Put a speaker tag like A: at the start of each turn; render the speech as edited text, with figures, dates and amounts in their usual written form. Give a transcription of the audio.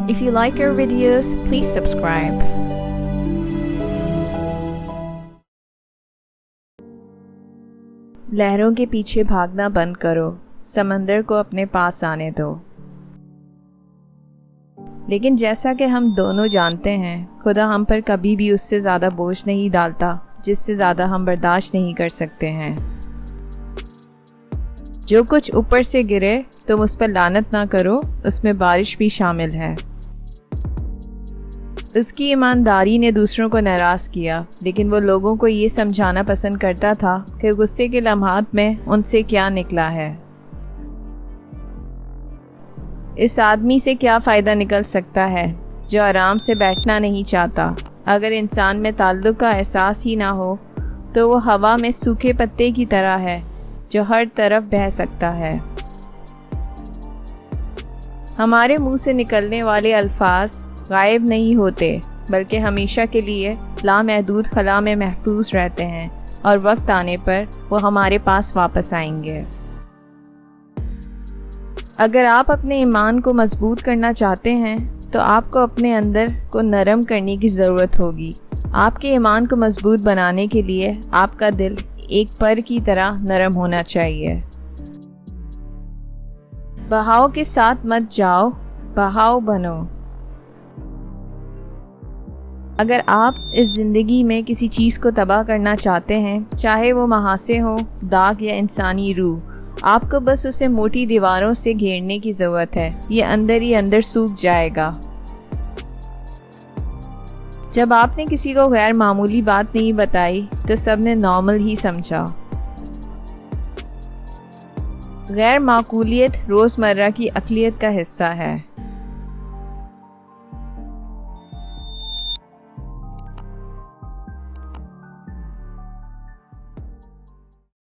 A: If you like our videos, please subscribe. लहरों के पीछे भागना बंद करो, समंदर को अपने पास आने दो। लेकिन जैसा कि हम दोनों जानते हैं, खुदा हम पर कभी भी उससे ज़्यादा बोझ नहीं डालता जिससे ज़्यादा हम बर्दाश्त नहीं कर सकते हैं। जो कुछ ऊपर से गिरे तुम उस पर लानत ना करो, उसमें बारिश भी शामिल है। उसकी ईमानदारी ने दूसरों को नाराज़ किया, लेकिन वो लोगों को ये समझाना पसंद करता था कि गुस्से के लम्हात में उनसे क्या निकला है। इस आदमी से क्या फ़ायदा निकल सकता है जो आराम से बैठना नहीं चाहता। अगर इंसान में ताल्लुक़ का एहसास ही ना हो तो वो हवा में सूखे पत्ते की तरह है जो हर तरफ बह सकता है। हमारे मुंह से निकलने वाले अल्फाज गायब नहीं होते, बल्कि हमेशा के लिए लामहदूद खला में महफूज रहते हैं और वक्त आने पर वो हमारे पास वापस आएंगे। अगर आप अपने ईमान को मजबूत करना चाहते हैं तो आपको अपने अंदर को नरम करने की ज़रूरत होगी। आपके ईमान को मजबूत बनाने के लिए आपका दिल एक पर की तरह नरम होना चाहिए। बहाव के साथ मत जाओ, बहाव बनो। अगर आप इस ज़िंदगी में किसी चीज़ को तबाह करना चाहते हैं, चाहे वो महासे हो, दाग या इंसानी रूह, आपको बस उसे मोटी दीवारों से घेरने की ज़रूरत है। ये अंदर ही अंदर सूख जाएगा। जब आपने किसी को गैर मामूली बात नहीं बताई तो सबने नॉर्मल ही समझा। गैर माकूलियत रोज़मर्रा की अक़लियत का हिस्सा है।